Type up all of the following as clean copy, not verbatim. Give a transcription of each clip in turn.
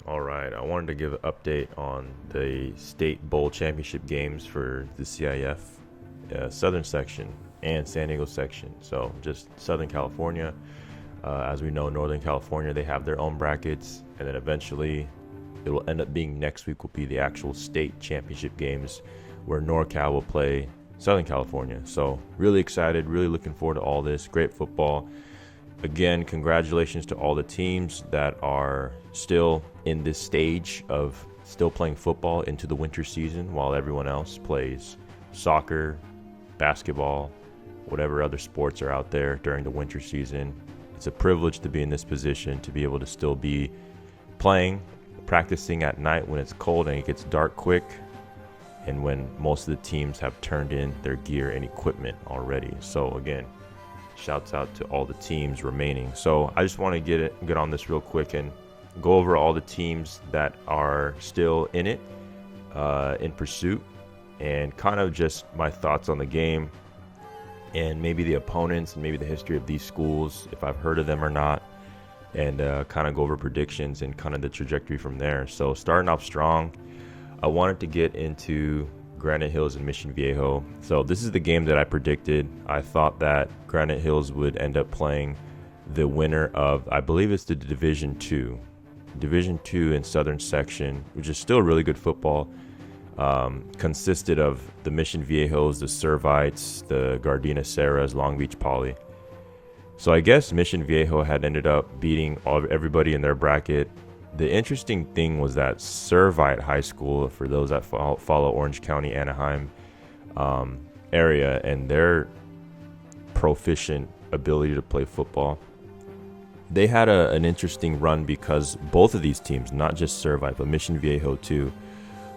All right, I wanted to give an update on the state bowl championship games for the CIF Southern section and San Diego section. So just Southern California. As we know, Northern California, they have their own brackets, and then eventually it will end up being next week will be the actual state championship games where NorCal will play Southern California. So really excited, really looking forward to all this. Great football. Again, congratulations to all the teams that are still in this stage of still playing football into the winter season while everyone else plays soccer, basketball, whatever other sports are out there during the winter season. It's a privilege to be in this position, to be able to still be playing, practicing at night when it's cold and it gets dark quick, and when most of the teams have turned in their gear and equipment already. So again, shouts out to all the teams remaining. So I just want to get on this real quick and go over all the teams that are still in it, in pursuit, and kind of just my thoughts on the game and maybe the opponents and maybe the history of these schools, if I've heard of them or not, and kind of go over predictions and kind of the trajectory from there. So starting off strong, I wanted to get into Granite Hills and Mission Viejo. So this is the game that I predicted. I thought that Granite Hills would end up playing the winner of, I believe it's the Division 2 in Southern Section, which is still really good football. Consisted of the Mission Viejos, the Servites, the Gardena Serras, Long Beach Poly. So I guess Mission Viejo had ended up beating everybody in their bracket. The interesting thing was that Servite High School, for those that follow Orange County, Anaheim area, and their proficient ability to play football, they had an interesting run because both of these teams, not just Servite, but Mission Viejo too,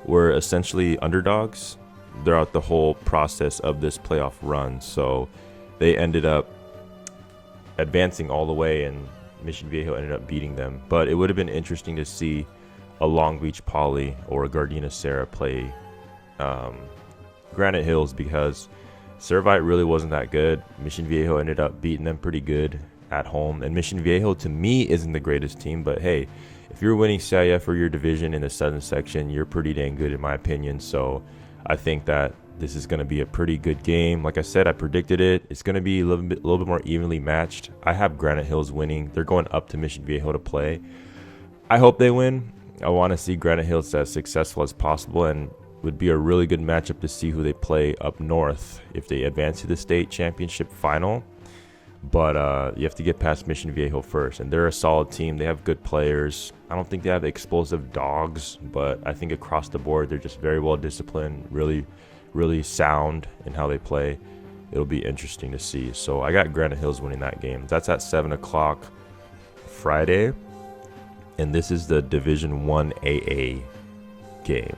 were essentially underdogs throughout the whole process of this playoff run. So they ended up advancing all the way, and Mission Viejo ended up beating them. But it would have been interesting to see a Long Beach Poly or a Gardena Serra play Granite Hills, because Servite really wasn't that good. Mission Viejo ended up beating them pretty good at home. And Mission Viejo, to me, isn't the greatest team. But hey, if you're winning CIF for your division in the Southern section, you're pretty dang good in my opinion. So I think that this is going to be a pretty good game. Like I said, I predicted it. It's going to be a little bit more evenly matched. I have Granite Hills winning. They're going up to Mission Viejo to play. I hope they win. I want to see Granite Hills as successful as possible, and would be a really good matchup to see who they play up north if they advance to the state championship final. But you have to get past Mission Viejo first, and they're a solid team. They have good players. I don't think they have explosive dogs, but I think across the board they're just very well disciplined, really sound in how they play. It'll be interesting to see. So I got Granite Hills winning that game. That's at 7 o'clock Friday, and this is the Division 1 AA game.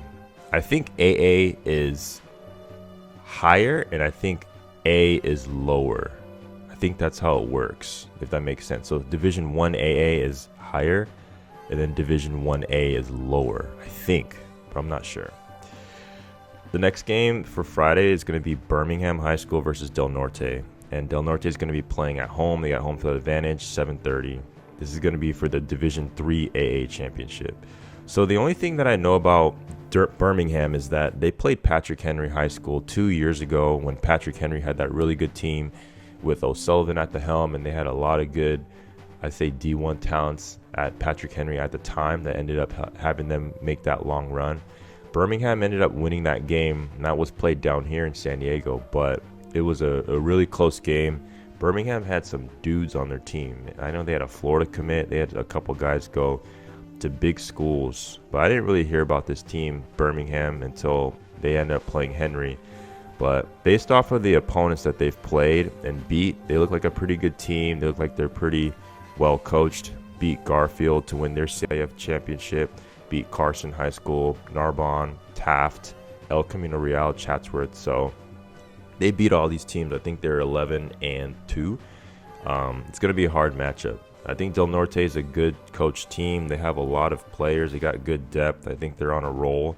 I think AA is higher, and I think A is lower. I think that's how it works, if that makes sense. So Division 1 AA is higher, and then Division 1A is lower, I think, but I'm not sure. The next game for Friday is going to be Birmingham High School versus Del Norte, and Del Norte is going to be playing at home. They got home field advantage, 7:30. This is going to be for the Division 3 AA championship. So the only thing that I know about Birmingham is that they played Patrick Henry High School 2 years ago when Patrick Henry had that really good team with O'Sullivan at the helm, and they had a lot of good, I'd say, D1 talents at Patrick Henry at the time that ended up having them make that long run. Birmingham ended up winning that game, and that was played down here in San Diego, but it was a really close game. Birmingham had some dudes on their team. I know they had a Florida commit. They had a couple guys go to big schools, but I didn't really hear about this team, Birmingham, until they ended up playing Henry. But based off of the opponents that they've played and beat, they look like a pretty good team. They look like they're pretty well coached. Beat Garfield to win their CIF championship. Beat Carson High School, Narbonne, Taft, El Camino Real, Chatsworth. So they beat all these teams. I think they're 11-2. It's going to be a hard matchup. I think Del Norte is a good coached team. They have a lot of players. They got good depth. I think they're on a roll.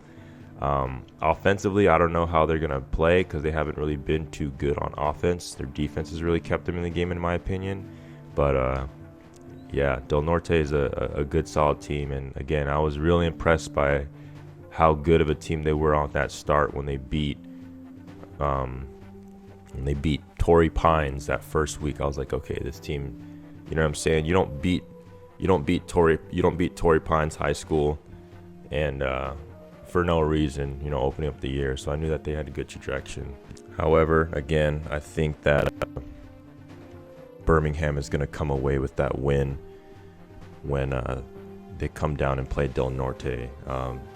Offensively, I don't know how they're going to play because they haven't really been too good on offense. Their defense has really kept them in the game, in my opinion. But yeah, Del Norte is a good, solid team. And again, I was really impressed by how good of a team they were on that start when they beat Torrey Pines that first week. I was like, okay, this team, you know what I'm saying? You don't beat Torrey Pines High School and for no reason, opening up the year. So I knew that they had a good trajectory. However, again, I think that Birmingham is going to come away with that win when they come down and play Del Norte.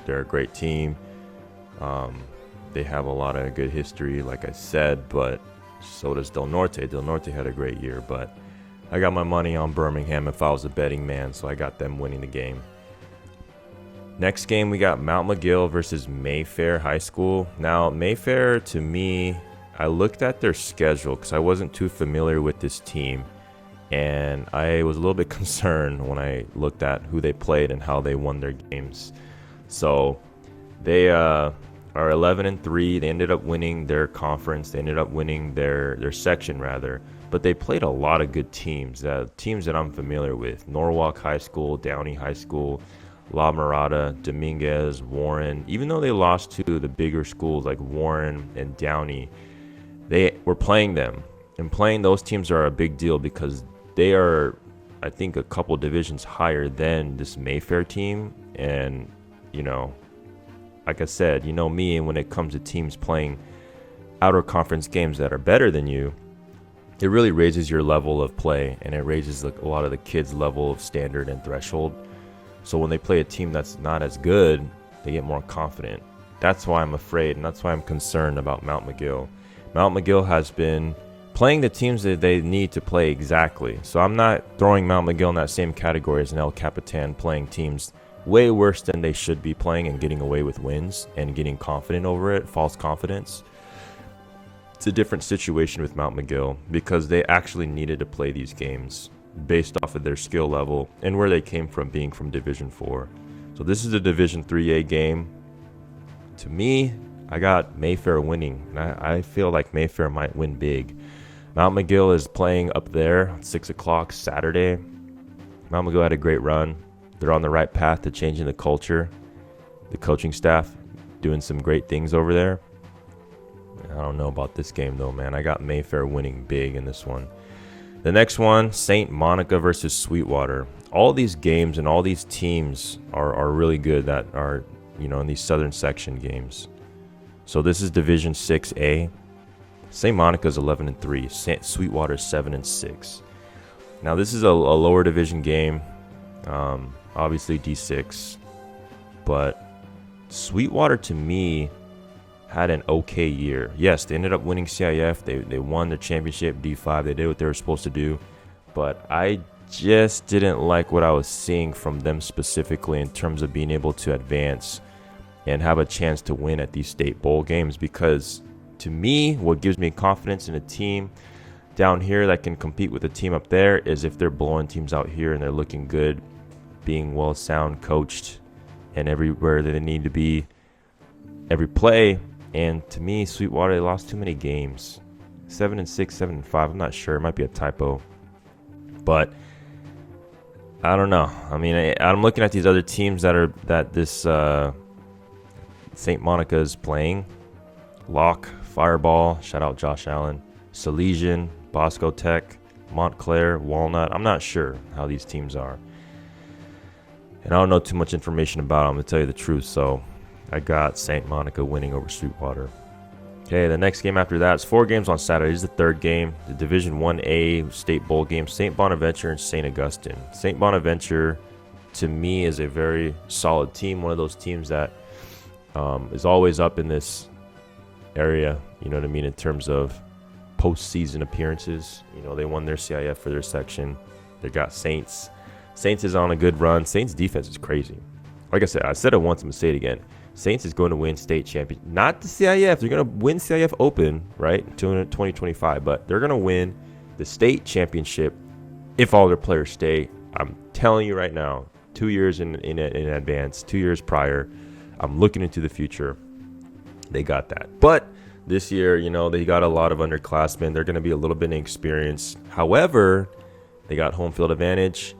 They're a great team. They have a lot of good history, like I said, but so does Del Norte. Del Norte had a great year, but I got my money on Birmingham if I was a betting man, so I got them winning the game. Next game, we got Mount McGill versus Mayfair High School. Now, Mayfair, to me, I looked at their schedule because I wasn't too familiar with this team, and I was a little bit concerned when I looked at who they played and how they won their games. So they are 11-3. They ended up winning their conference. They ended up winning their section, rather. But they played a lot of good teams, teams that I'm familiar with. Norwalk High School, Downey High School, La Mirada, Dominguez, Warren. Even though they lost to the bigger schools like Warren and Downey, they were playing them. And playing those teams are a big deal because they are, I think, a couple divisions higher than this Mayfair team. And, like I said, me, and when it comes to teams playing outer conference games that are better than you, it really raises your level of play, and it raises a lot of the kids' level of standard and threshold. So when they play a team that's not as good, they get more confident. That's why I'm afraid, and that's why I'm concerned about Mount McGill. Mount McGill has been playing the teams that they need to play exactly. So I'm not throwing Mount McGill in that same category as an El Capitan, playing teams way worse than they should be playing and getting away with wins and getting confident over it, false confidence. It's a different situation with Mount McGill because they actually needed to play these games based off of their skill level and where they came from, being from Division 4. So this is a Division 3A game. To me, I got Mayfair winning. And I feel like Mayfair might win big. Mount McGill is playing up there at 6 o'clock Saturday. Mount McGill had a great run. They're on the right path to changing the culture. The coaching staff doing some great things over there. I don't know about this game, though, man. I got Mayfair winning big in this one. The next one, St. Monica versus Sweetwater. All these games and all these teams are really good that are, in these Southern Section games. So this is Division 6A. St. Monica's 11-3. Sweetwater 7-6. Now this is a lower division game. Obviously D6. But Sweetwater, to me, had an okay year. Yes, they ended up winning CIF. They won the championship D5. They did what they were supposed to do. But I just didn't like what I was seeing from them specifically in terms of being able to advance and have a chance to win at these state bowl games, because to me, what gives me confidence in a team down here that can compete with a team up there is if they're blowing teams out here and they're looking good, being well sound coached and everywhere that they need to be, every play. And to me, Sweetwater, they lost too many games. 7-6, 7-5. I'm not sure. It might be a typo. But I don't know. I mean, I'm looking at these other teams that this St. Monica is playing. Locke, Fireball, shout out Josh Allen, Salesian, Bosco Tech, Montclair, Walnut. I'm not sure how these teams are. And I don't know too much information about them, to tell you the truth. So I got St. Monica winning over Sweetwater. Okay, the next game after that is 4 games on Saturday. This is the third game, the Division 1A State Bowl game, St. Bonaventure and St. Augustine. St. Bonaventure, to me, is a very solid team, one of those teams that is always up in this area, you know what I mean, in terms of postseason appearances. They won their CIF for their section. They got Saints. Saints is on a good run. Saints' defense is crazy. Like I said it once, I'm going to say it again. Saints is going to win state champion, not the CIF. They're going to win CIF Open, right, until 2025, but they're going to win the state championship if all their players stay. I'm telling you right now, 2 years in advance, 2 years prior, I'm looking into the future. They got that. But this year, they got a lot of underclassmen. They're going to be a little bit inexperienced. However, they got home field advantage.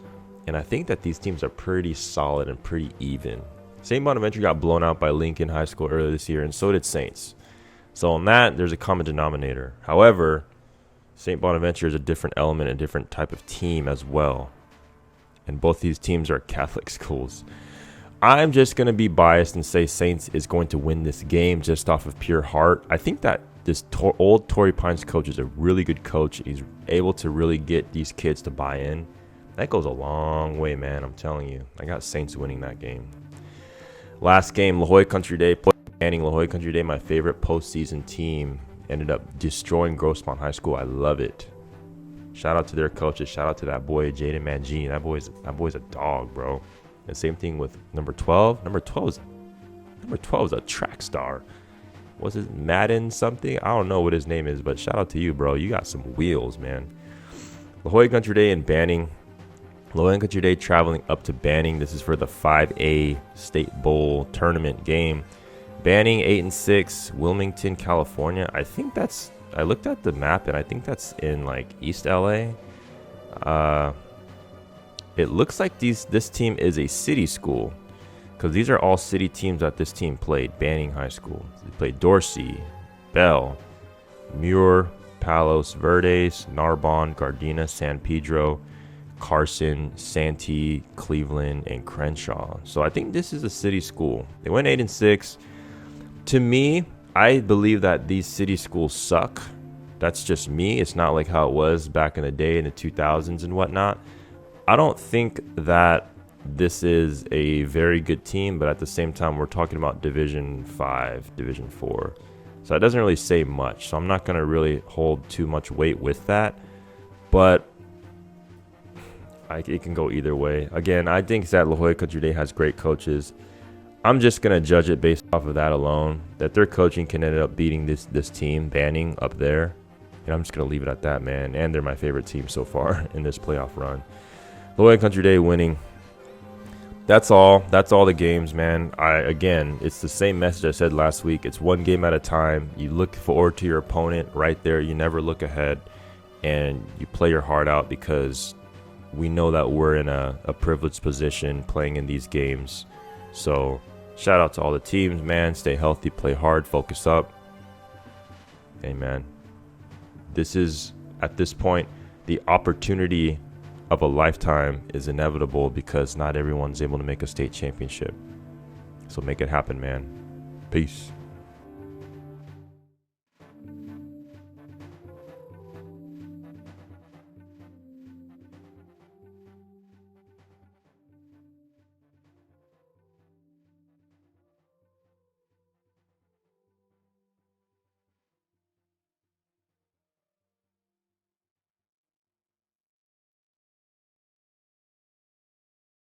And I think that these teams are pretty solid and pretty even. St. Bonaventure got blown out by Lincoln High School earlier this year, and so did Saints. So on that, there's a common denominator. However, St. Bonaventure is a different element, a different type of team as well. And both these teams are Catholic schools. I'm just going to be biased and say Saints is going to win this game just off of pure heart. I think that this old Torrey Pines coach is a really good coach. He's able to really get these kids to buy in. That goes a long way, man. I'm telling you. I got Saints winning that game. Last game, La Jolla Country Day. Banning La Jolla Country Day, my favorite postseason team, ended up destroying Grossmont High School. I love it. Shout out to their coaches. Shout out to that boy, Jaden Mangini. That boy's a dog, bro. And same thing with number 12. Number 12 is a track star. Was it Madden something? I don't know what his name is, but shout out to you, bro. You got some wheels, man. La Jolla Country Day and Banning. La Jolla Country Day traveling up to Banning. This is for the 5A State Bowl tournament game. Banning 8-6, Wilmington, California. I looked at the map and I think that's in like East LA. It looks like this team is a city school, because these are all city teams that this team played. Banning High School. They played Dorsey, Bell, Muir, Palos Verdes, Narbonne, Gardena, San Pedro, Carson, Santee, Cleveland, and Crenshaw. So I think this is a city school. They went 8-6. To me, I believe that these city schools suck. That's just me. It's not like how it was back in the day in the 2000s and whatnot. I don't think that this is a very good team, but at the same time, we're talking about Division 5, Division 4. So it doesn't really say much. So I'm not going to really hold too much weight with that. But it can go either way. Again, I think that La Jolla Country Day has great coaches. I'm just going to judge it based off of that alone, that their coaching can end up beating this team, Banning up there. And I'm just going to leave it at that, man. And they're my favorite team so far in this playoff run. La Jolla Country Day winning. That's all. That's all the games, man. Again, it's the same message I said last week. It's one game at a time. You look forward to your opponent right there. You never look ahead. And you play your heart out, because we know that we're in a privileged position playing in these games. So shout out to all the teams, man. Stay healthy, play hard, focus up. Hey, man. This is, at this point, the opportunity of a lifetime is inevitable, because not everyone's able to make a state championship. So make it happen, man. Peace.